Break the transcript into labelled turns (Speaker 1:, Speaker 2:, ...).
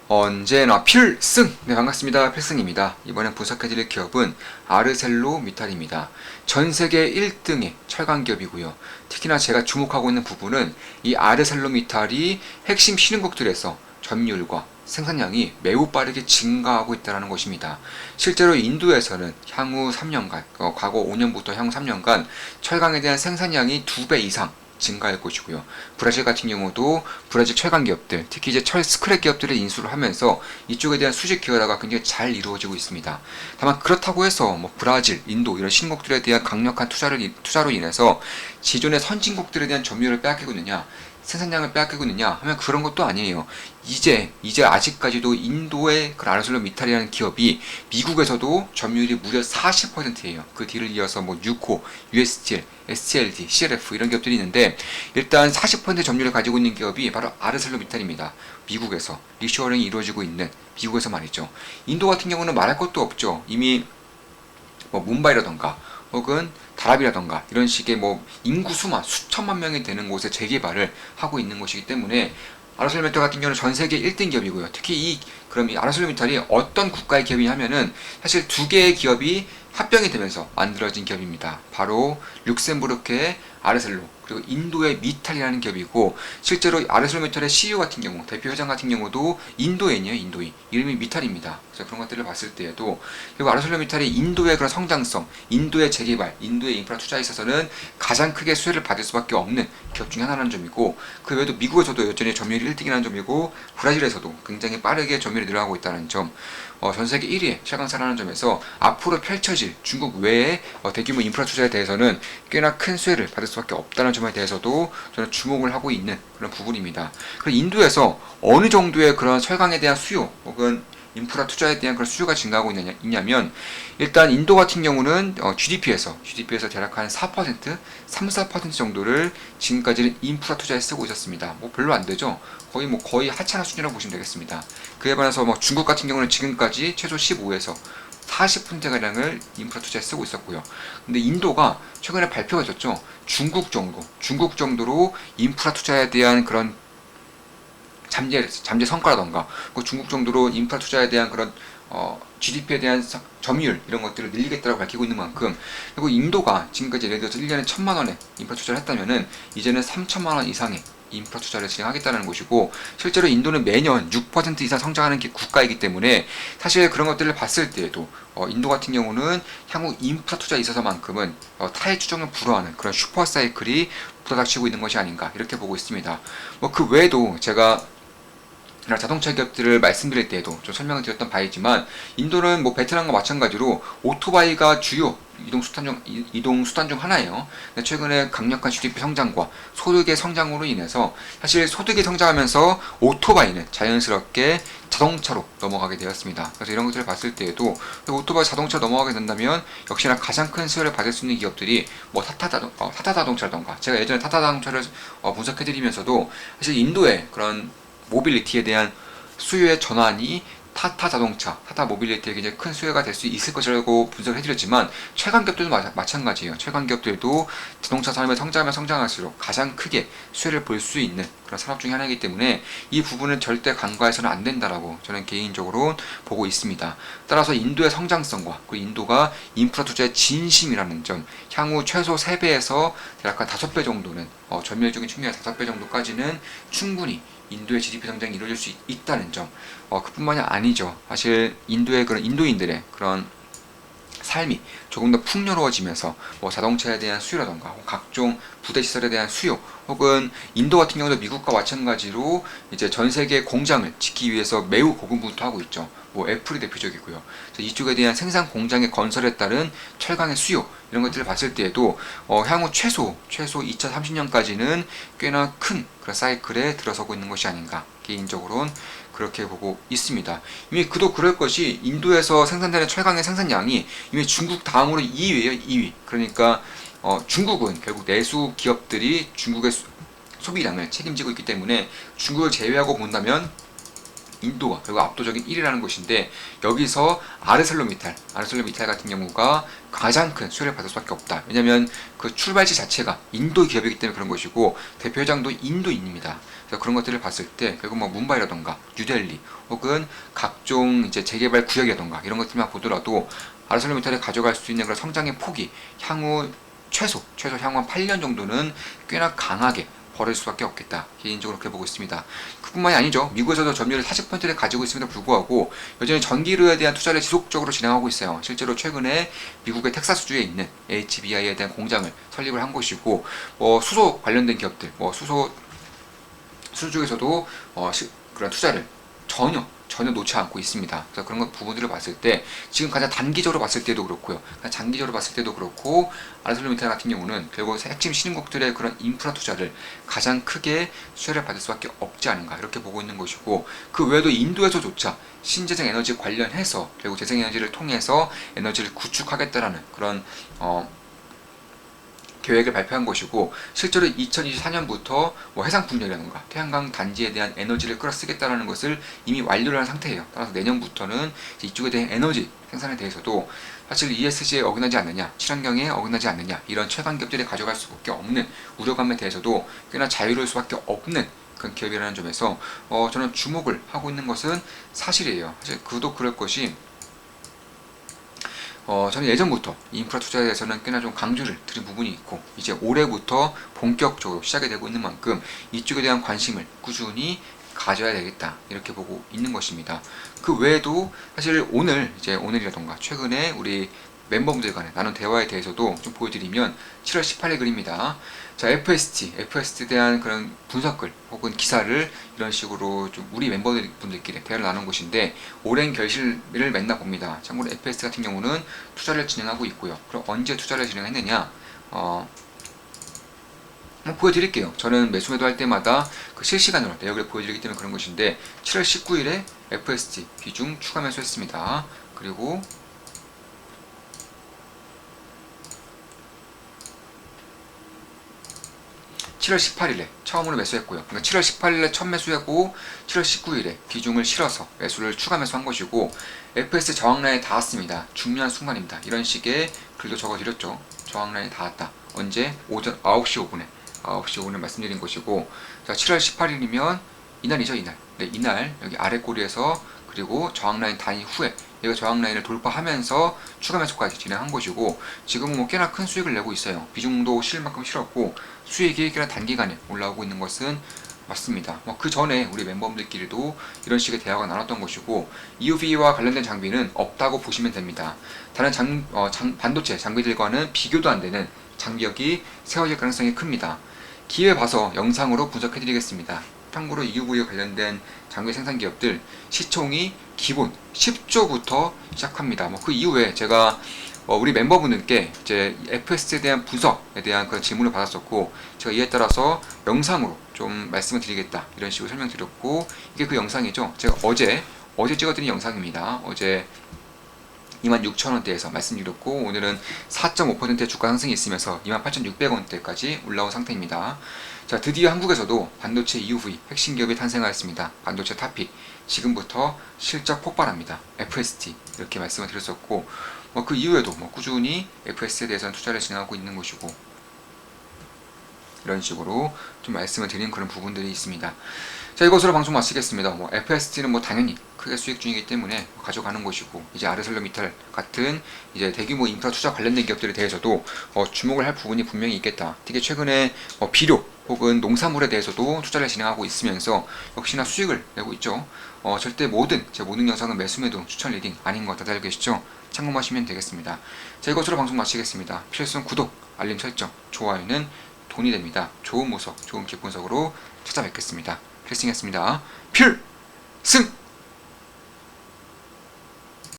Speaker 1: 언제나 필승! 네, 반갑습니다. 필승입니다. 이번엔 분석해드릴 기업은 아르셀로미탈입니다. 전세계 1등의 철강 기업이고요. 특히나 제가 주목하고 있는 부분은 이 아르셀로미탈이 핵심 신흥국들에서 점유율과 생산량이 매우 빠르게 증가하고 있다는 것입니다. 실제로 인도에서는 향후 3년간, 과거 5년부터 향후 3년간 철강에 대한 생산량이 2배 이상 증가할 것이고요. 브라질 같은 경우도 브라질 철강 기업들, 특히 이제 철 스크랩 기업들을 인수를 하면서 이쪽에 대한 수직 기여라가 굉장히 잘 이루어지고 있습니다. 다만 그렇다고 해서 뭐 브라질, 인도 이런 신흥국들에 대한 강력한 투자로 인해서 기존의 선진국들에 대한 점유율을 빼앗기고 있느냐, 생산량을 빼앗기고 있느냐 하면 그런 것도 아니에요. 이제 아직까지도 인도의 그 아르셀로미탈이라는 기업이 미국에서도 점유율이 무려 40%예요. 그 뒤를 이어서 뭐 유코, USTL, SLD, CLF 이런 기업들이 있는데 일단 40% 점유율을 가지고 있는 기업이 바로 아르셀로미탈입니다. 미국에서 리쇼어링이 이루어지고 있는 미국에서 말이죠. 인도 같은 경우는 말할 것도 없죠. 이미 뭐 뭄바이라던가 혹은 다랍이라던가 이런 식의 뭐 인구 수만 수천만 명이 되는 곳에 재개발을 하고 있는 것이기 때문에 아르셀로미탈 같은 경우는 전 세계 1등 기업이고요. 특히 그럼 이 아르셀로미탈이 어떤 국가의 기업이냐 하면은 사실 두 개의 기업이 합병이 되면서 만들어진 기업입니다. 바로 룩셈부르크의 아르셀로 그리고 인도의 미탈이라는 기업이고 실제로 아르셀로미탈의 CEO 같은 경우 대표 회장 같은 경우도 인도인이에요. 인도인 이름이 미탈입니다. 그래서 그런 것들을 봤을 때에도 그리고 아르셀로미탈이 인도의 그런 성장성, 인도의 재개발, 인도의 인프라 투자에 있어서는 가장 크게 수혜를 받을 수밖에 없는 기업 중에 하나라는 점이고 그 외에도 미국에서도 여전히 점유율이 1등이라는 점이고 브라질에서도 굉장히 빠르게 점유율이 늘어나고 있다는 점 전 세계 1위의 최강사라는 점에서 앞으로 펼쳐질 중국 외의 대규모 인프라 투자에 대해서는 꽤나 큰 수혜를 받을 수밖에 없다는 점에 대해서도 저는 주목을 하고 있는 그런 부분입니다. 그리고 인도에서 어느 정도의 그런 철강에 대한 수요 혹은 인프라 투자에 대한 그런 수요가 증가하고 있냐면 일단 인도 같은 경우는 GDP에서 대략 한 4%, 3-4% 정도를 지금까지는 인프라 투자에 쓰고 있었습니다. 뭐 별로 안 되죠. 거의 하찮은 수준이라고 보시면 되겠습니다. 그에 반해서 뭐 중국 같은 경우는 지금까지 최소 15에서 40%가량을 인프라 투자에 쓰고 있었고요. 근데 인도가 최근에 발표가 있었죠. 중국 정도로 인프라 투자에 대한 그런 잠재 성과라던가 그 중국 정도로 인프라 투자에 대한 그런 GDP에 대한 점유율 이런 것들을 늘리겠다고 밝히고 있는 만큼 그리고 인도가 지금까지 예를 들어서 1년에 1,000만 원의 인프라 투자를 했다면은 이제는 3,000만 원 이상의 인프라 투자를 진행하겠다는 것이고 실제로 인도는 매년 6% 이상 성장하는 국가이기 때문에 사실 그런 것들을 봤을 때에도 인도 같은 경우는 향후 인프라 투자에 있어서만큼은 타의 추정을 불허하는 그런 슈퍼 사이클이 부닥치고 있는 것이 아닌가 이렇게 보고 있습니다. 뭐 그 외에도 제가 자동차 기업들을 말씀드릴 때에도 좀 설명을 드렸던 바이지만 인도는 뭐 베트남과 마찬가지로 오토바이가 주요 이동 수단 중 하나예요. 근데 최근에 강력한 GDP 성장과 소득의 성장으로 인해서 사실 소득이 성장하면서 오토바이는 자연스럽게 자동차로 넘어가게 되었습니다. 그래서 이런 것들을 봤을 때에도 오토바이 자동차 넘어가게 된다면 역시나 가장 큰 수혜를 받을 수 있는 기업들이 뭐 타타 자동차라던가 제가 예전에 타타 자동차를 분석해드리면서도 사실 인도의 그런 모빌리티에 대한 수요의 전환이 타타 자동차, 타타 모빌리티에 굉장히 큰 수혜가 될 수 있을 것이라고 분석을 해드렸지만 최강 기업들도 마찬가지예요. 최강 기업들도 자동차 산업에 성장할수록 가장 크게 수혜를 볼 수 있는 그런 산업 중에 하나이기 때문에 이 부분은 절대 간과해서는 안 된다라고 저는 개인적으로 보고 있습니다. 따라서 인도의 성장성과 그리고 인도가 인프라 투자의 진심이라는 점, 향후 최소 3배에서 대략 한 5배 정도는 점유율적인 측면에서 5배 정도까지는 충분히 인도의 GDP 성장이 이루어질 수 있다는 점, 그뿐만이 아니죠. 사실 인도의 그런 인도인들의 그런 삶이 조금 더 풍요로워지면서 뭐 자동차에 대한 수요라던가 각종 부대 시설에 대한 수요 혹은 인도 같은 경우도 미국과 마찬가지로 이제 전 세계 공장을 짓기 위해서 매우 고군분투하고 있죠. 뭐 애플이 대표적이고요. 이쪽에 대한 생산 공장의 건설에 따른 철강의 수요 이런 것들을 봤을 때에도 향후 최소 2030년까지는 꽤나 큰 그런 사이클에 들어서고 있는 것이 아닌가 개인적으로는 그렇게 보고 있습니다. 이미 그도 그럴 것이 인도에서 생산되는 철강의 생산량이 이미 중국 다음으로 2위예요. 2위. 그러니까 중국은 결국 내수 기업들이 중국의 소비량을 책임지고 있기 때문에 중국을 제외하고 본다면 인도가 그리고 압도적인 1위라는 것인데, 여기서 아르셀로미탈 같은 경우가 가장 큰 수혜를 받을 수밖에 없다. 왜냐하면 그 출발지 자체가 인도 기업이기 때문에 그런 것이고, 대표회장도 인도인입니다. 그래서 그런 것들을 봤을 때 결국 뭐 뭄바이라던가 뉴델리 혹은 각종 이제 재개발 구역이라던가 이런 것들만 보더라도 아르셀로미탈이 가져갈 수 있는 그런 성장의 폭이 향후 최소 향후 한 8년 정도는 꽤나 강하게 벌어질 수밖에 없겠다. 개인적으로 그렇게 보고 있습니다. 그뿐만이 아니죠. 미국에서도 점유율 40%를 가지고 있음에도 불구하고 여전히 전기료에 대한 투자를 지속적으로 진행하고 있어요. 실제로 최근에 미국의 텍사스주에 있는 HBI에 대한 공장을 설립을 한 것이고, 수소 관련된 기업들, 수소 쪽에서도 그런 투자를 전혀 놓지 않고 있습니다. 그래서 그런 부분들을 봤을 때 지금 가장 단기적으로 봤을 때도 그렇고요, 장기적으로 봤을 때도 그렇고, 아르셀로미탈 같은 경우는 결국 핵심 신흥국들의 그런 인프라 투자를 가장 크게 수혜를 받을 수밖에 없지 않은가 이렇게 보고 있는 것이고, 그 외에도 인도에서조차 신재생 에너지 관련해서 결국 재생에너지를 통해서 에너지를 구축하겠다라는 그런 계획을 발표한 것이고, 실제로 2024년부터 해상풍력이라든가 태양광 단지에 대한 에너지를 끌어쓰겠다는 것을 이미 완료를 한 상태예요. 따라서 내년부터는 이쪽에 대한 에너지 생산에 대해서도 사실 ESG에 어긋나지 않느냐, 친환경에 어긋나지 않느냐, 이런 최강기업들이 가져갈 수밖에 없는 우려감에 대해서도 꽤나 자유로울 수밖에 없는 그런 기업이라는 점에서 저는 주목을 하고 있는 것은 사실이에요. 사실 그도 그럴 것이, 저는 예전부터 인프라 투자에 대해서는 꽤나 좀 강조를 드린 부분이 있고, 이제 올해부터 본격적으로 시작이 되고 있는 만큼 이쪽에 대한 관심을 꾸준히 가져야 되겠다 이렇게 보고 있는 것입니다. 그 외에도 사실 오늘이라던가 최근에 우리 멤버분들 간에 나눈 대화에 대해서도 좀 보여드리면 7월 18일 글입니다. 자, FST에 대한 그런 분석글 혹은 기사를 이런 식으로 좀 우리 멤버분들끼리 대화를 나눈 것인데, 오랜 결실을 맺나 봅니다. 참고로 FST 같은 경우는 투자를 진행하고 있고요. 그럼 언제 투자를 진행했느냐? 보여드릴게요. 저는 매수 매도할 때마다 그 실시간으로 내역을 보여드리기 때문에 그런 것인데, 7월 19일에 FST 비중 추가 매수했습니다. 그리고 7월 18일에 처음으로 매수했고요. 그러니까 7월 18일에 첫 매수하고 7월 19일에 비중을 실어서 매수를 추가 매수한 것이고, FS 저항라인에 닿았습니다. 중요한 순간입니다. 이런 식의 글도 적어드렸죠. 저항라인에 닿았다. 언제? 오전 9시 5분에 말씀드린 것이고, 자, 7월 18일이면 이날이죠. 이날. 네, 이날 여기 아래 꼬리에서 그리고 저항라인 단위 후에 얘가 저항라인을 돌파하면서 추가 매수까지 진행한 것이고, 지금은 꽤나 큰 수익을 내고 있어요. 비중도 실을 만큼 실었고 수익이 꽤나 단기간에 올라오고 있는 것은 맞습니다. 그 전에 우리 멤버분들끼리도 이런 식의 대화가 나눴던 것이고, EUV와 관련된 장비는 없다고 보시면 됩니다. 다른 반도체 장비들과는 비교도 안 되는 장벽이 세워질 가능성이 큽니다. 기회 봐서 영상으로 분석해 드리겠습니다. 참고로 EUV와 관련된 장비 생산 기업들 시총이 기본 10조부터 시작합니다. 그 이후에 제가 우리 멤버분들께 이제 FS에 대한 분석에 대한 그런 질문을 받았었고, 제가 이에 따라서 영상으로 좀 말씀을 드리겠다 이런 식으로 설명드렸고, 이게 그 영상이죠. 제가 어제 찍어드린 영상입니다. 어제 26,000원대에서 말씀드렸고, 오늘은 4.5%의 주가 상승이 있으면서 28,600원대까지 올라온 상태입니다. 자, 드디어 한국에서도 반도체 EUV 핵심 기업이 탄생하였습니다. 반도체 탑픽 지금부터 실적 폭발합니다. FST 이렇게 말씀을 드렸었고, 그 이후에도 꾸준히 FST에 대해서는 투자를 진행하고 있는 것이고, 이런 식으로 좀 말씀을 드리는 그런 부분들이 있습니다. 자, 이것으로 방송 마치겠습니다. FST는 당연히 크게 수익 중이기 때문에 가져가는 것이고, 이제 아르셀로미탈 같은 이제 대규모 인프라 투자 관련된 기업들에 대해서도 주목을 할 부분이 분명히 있겠다. 특히 최근에 비료 혹은 농산물에 대해서도 투자를 진행하고 있으면서 역시나 수익을 내고 있죠. 절대 제 모든 영상은 매수매도 추천 리딩 아닌 거 다들 알고 계시죠? 참고하시면 되겠습니다. 자, 이것으로 방송 마치겠습니다. 필요성 구독, 알림 설정, 좋아요는 돈이 됩니다. 좋은 모습, 좋은 기분석으로 찾아뵙겠습니다. 필승이었습니다. 필승!